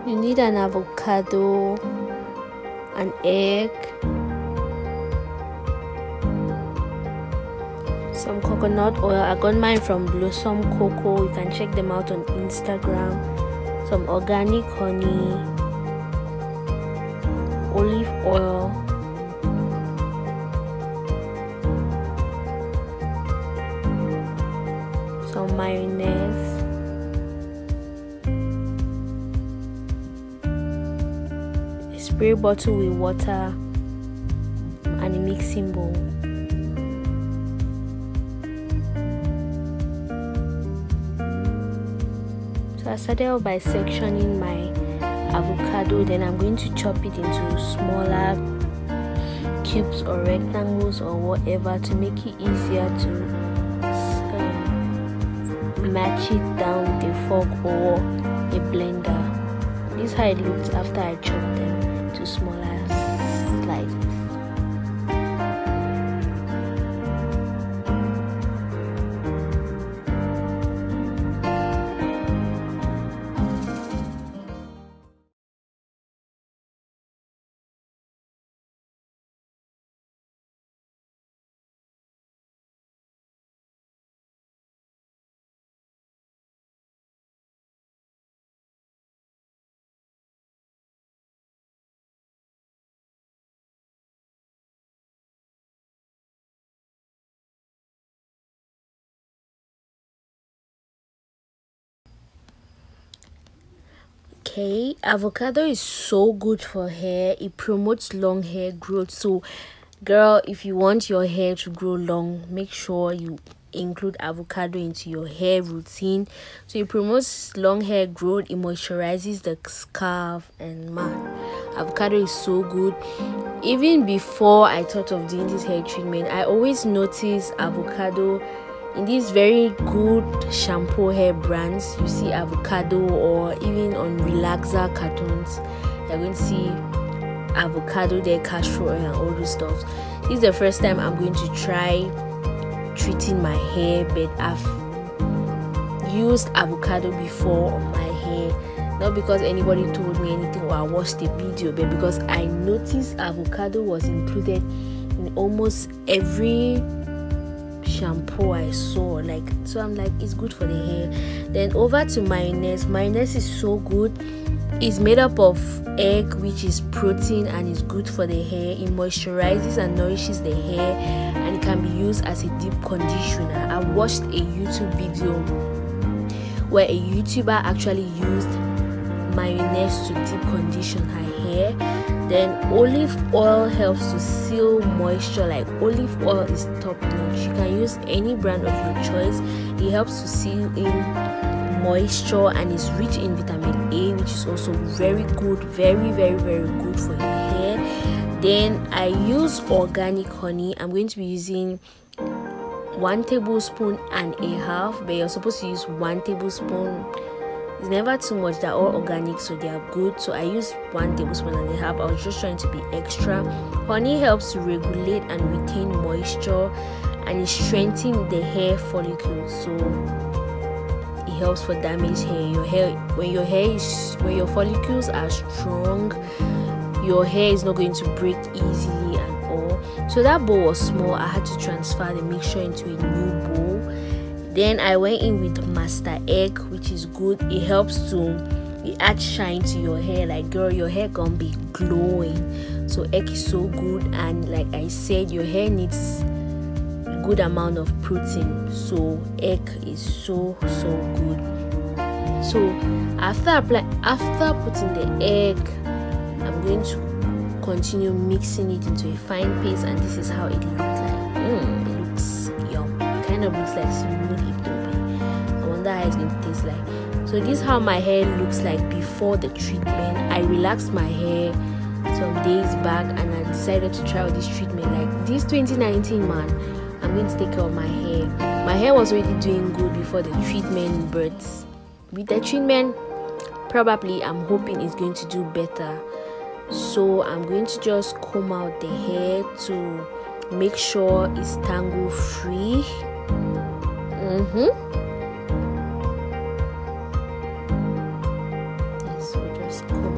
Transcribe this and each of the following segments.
You need an avocado, an egg, some coconut oil. I got mine from Blossom Cocoa. You can check them out on Instagram. Some organic honey, olive oil, some mayonnaise, a spray bottle with water, and a mixing bowl. So I started out by sectioning my avocado, then I'm going to chop it into smaller cubes or rectangles or whatever to make it easier to match it down with a fork or a blender. This is how it looks after I chopped them to smaller slices. Okay, avocado is so good for hair. It promotes long hair growth. So girl, if you want your hair to grow long, make sure you include avocado into your hair routine. So it promotes long hair growth, it moisturizes the scalp, and man, avocado is so good. Even before I thought of doing this hair treatment, I always notice avocado in these very good shampoo hair brands. You see avocado, or even on relaxer cartons, you're going to see avocado there, castor oil, and all those stuff. This is the first time I'm going to try treating my hair, but I've used avocado before on my hair, not because anybody told me anything or I watched the video, but because I noticed avocado was included in almost every shampoo I saw. So I'm like, it's good for the hair. Then over to mayonnaise. Mayonnaise is so good. It's made up of egg, which is protein and is good for the hair. It moisturizes and nourishes the hair, and it can be used as a deep conditioner. I watched a YouTube video where a YouTuber actually used mayonnaise to deep condition her hair. Then olive oil helps to seal moisture. Like, olive oil is top notch. You can use any brand of your choice. It helps to seal in moisture and is rich in vitamin A, which is also very good, very good for your hair. Then I use organic honey. I'm going to be using 1 tablespoon and a half, but you're supposed to use 1 tablespoon. It's never too much. They're all organic, so they are good. So I use 1 tablespoon and a half. I was just trying to be extra. Honey helps to regulate and retain moisture, and it strengthens the hair follicles. So it helps for damaged hair. When your follicles are strong, your hair is not going to break easily and all. So that bowl was small. I had to transfer the mixture into a new bowl. Then I went in with master egg, which is good. It helps to add shine to your hair. Like, girl, your hair gonna be glowing. So egg is so good, and like I said, your hair needs a good amount of protein. So egg is so good. So after putting the egg, I'm going to continue mixing it into a fine paste, and this is how it looks like. It looks yum. It kind of looks like smooth Ethiopian. I wonder how it's going to taste like. So this is how my hair looks like before the treatment. I relaxed my hair some days back, and I decided to try out this treatment. Like, this 2019, man, I'm going to take care of my hair. My hair was already doing good before the treatment, but with the treatment, probably I'm hoping it's going to do better. So I'm going to just comb out the hair to make sure it's tangle free. So just comb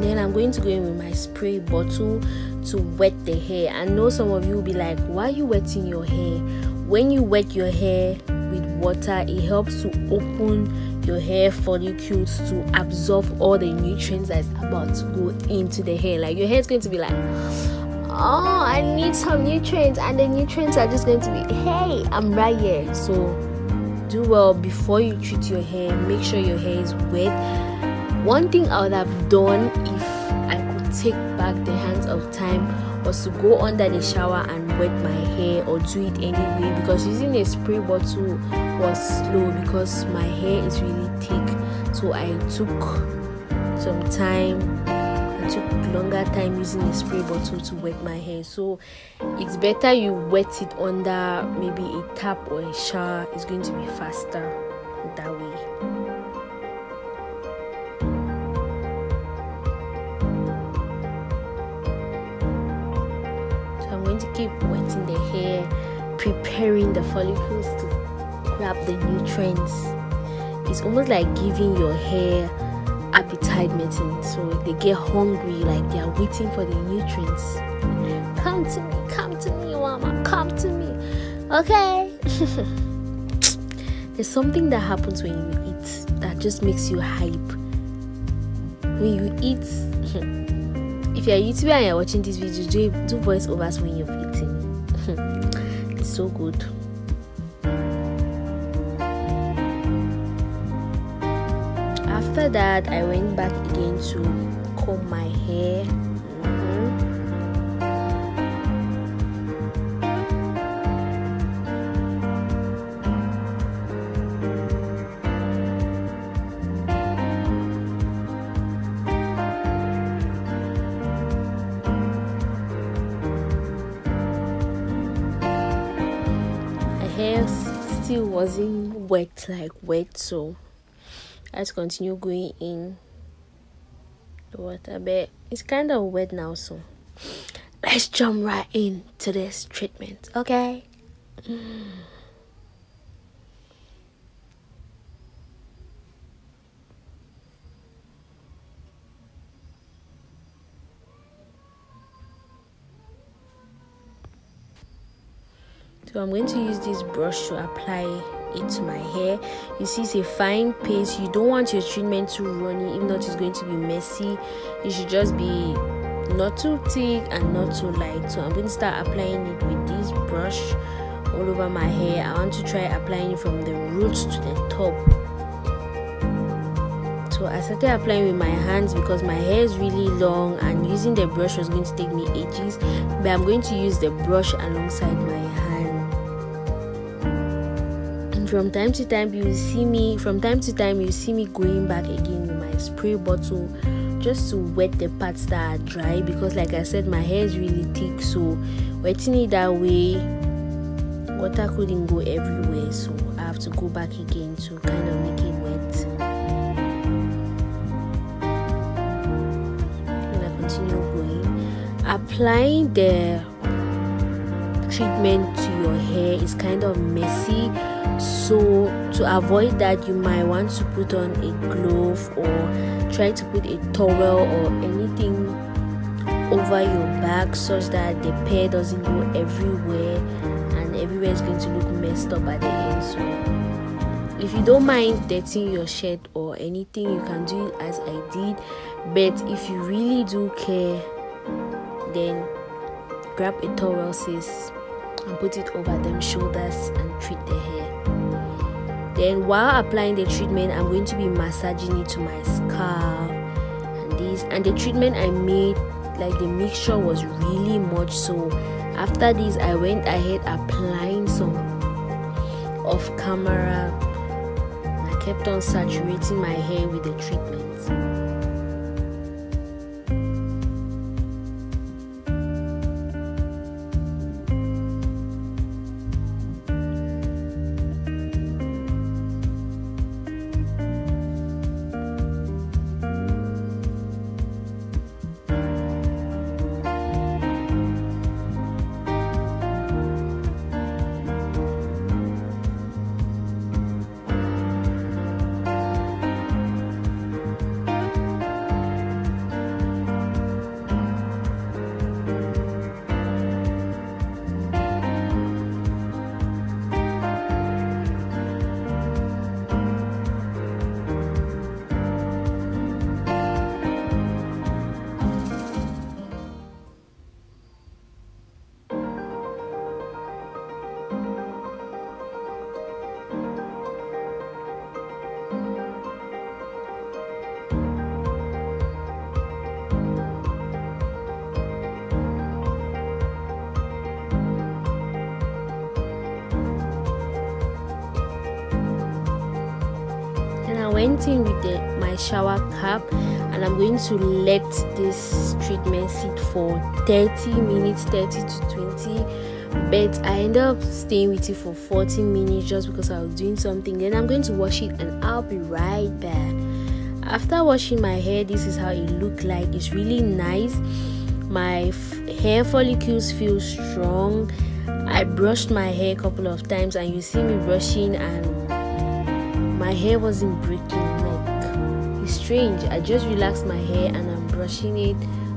then I'm going to go in with my spray bottle to wet the hair. I know some of you will be like, why are you wetting your hair? When you wet your hair with water, it helps to open your hair follicles to absorb all the nutrients that's about to go into the hair. Like your hair is going to be like, oh, I need some nutrients, and the nutrients are just going to be, hey, I'm right here. So do well before you treat your hair. Make sure your hair is wet. One thing I would have done if I could take back the hands of time was to go under the shower and wet my hair, or do it anyway, because using a spray bottle was slow because my hair is really thick. So I took some time. I took longer time using a spray bottle to wet my hair. So it's better you wet it under maybe a tap or a shower. It's going to be faster that way. I'm going to keep wetting the hair, preparing the follicles to grab the nutrients. It's almost like giving your hair appetite medicine, so they get hungry, like they are waiting for the nutrients. Come to me, mama, come to me. Okay. There's something that happens when you eat that just makes you hype. When you eat, if you're a YouTuber and you're watching this video, do voiceovers when you're eating. It's so good. After that, I went back again to comb my hair. My hair still wasn't wet, so let's continue going in the water, but it's kind of wet now, so let's jump right into this treatment, okay? So I'm going to use this brush to apply it to my hair. You see, it's a fine paste. You don't want your treatment too runny, if not it's going to be messy. It should just be not too thick and not too light. So I'm going to start applying it with this brush all over my hair. I want to try applying it from the roots to the top. So I started applying with my hands because my hair is really long and using the brush was going to take me ages, but I'm going to use the brush alongside my hand. From time to time you see me going back again with my spray bottle just to wet the parts that are dry, because like I said, my hair is really thick, so wetting it that way, water couldn't go everywhere, so I have to go back again to kind of make it wet. And I continue going. Applying the treatment to your hair is kind of messy, so to avoid that, you might want to put on a glove or try to put a towel or anything over your back such that the hair doesn't go everywhere and everywhere is going to look messed up at the end. So if you don't mind dirtying your shirt or anything, you can do it as I did, but if you really do care, then grab a towel, sis, and put it over them shoulders and treat the hair. Then while applying the treatment, I'm going to be massaging it to my scalp and the treatment I made, like the mixture was really much, so after this I went ahead applying some off camera. I kept on saturating my hair with the treatment. went in with my shower cap, and I'm going to let this treatment sit for 30 minutes, 30 to 20. But I ended up staying with it for 40 minutes just because I was doing something. Then I'm going to wash it and I'll be right back. After washing my hair, this is how it looked like. It's really nice. My hair follicles feel strong. I brushed my hair a couple of times, and you see me brushing, and my hair wasn't breaking. Like, it's strange. I just relaxed my hair and I'm brushing it,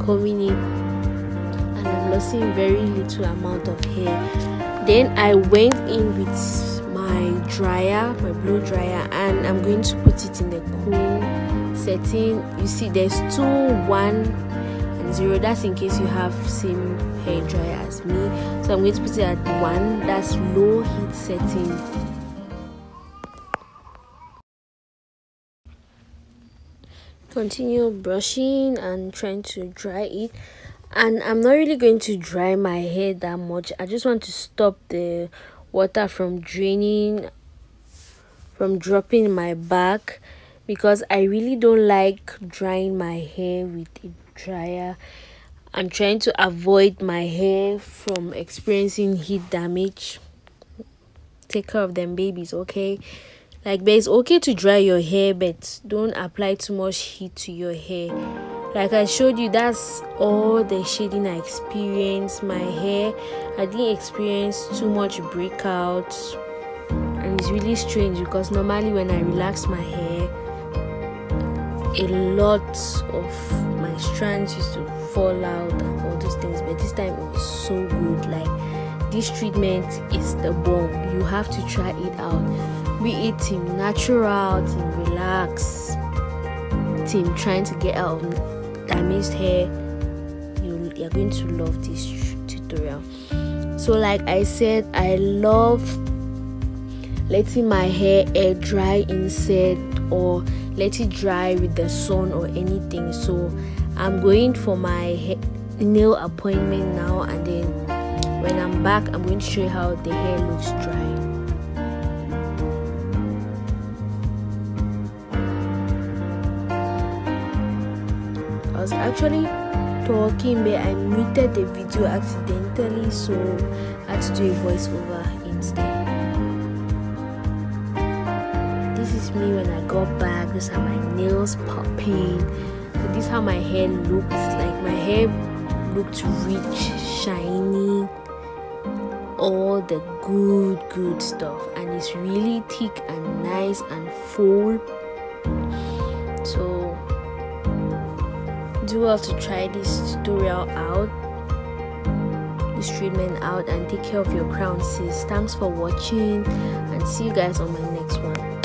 combing it, and I'm losing very little amount of hair. Then I went in with my dryer, my blow dryer, and I'm going to put it in the cool setting. You see there's 2, 1 and 0. That's in case you have same hair dryer as me. So I'm going to put it at 1. That's low heat setting. Continue brushing and trying to dry it. And I'm not really going to dry my hair that much. I just want to stop the water from draining, from dropping in my back, because I really don't like drying my hair with a dryer. I'm trying to avoid my hair from experiencing heat damage. Take care of them babies, okay? Like, but it's okay to dry your hair, but don't apply too much heat to your hair. Like I showed you, that's all the shading I experienced. My hair, I didn't experience too much breakouts, and it's really strange because normally when I relax my hair, a lot of my strands used to fall out and all those things, but this time it was so good. Like, this treatment is the bomb. You have to try it out. Be it team natural, team relax, team trying to get out of damaged hair, you're going to love this tutorial. So like I said, I love letting my hair air dry instead, or let it dry with the sun or anything. So I'm going for my nail appointment now, and then when I'm back, I'm going to show you how the hair looks dry. I was actually talking, but I muted the video accidentally, so I had to do a voiceover instead. This is me when I got back. These are my nails popping. So this is how my hair looks like. My hair looked rich, shiny, all the good stuff, and it's really thick and nice and full. So do well to try this tutorial out, this treatment out, and take care of your crown, sis. Thanks for watching, and see you guys on my next one.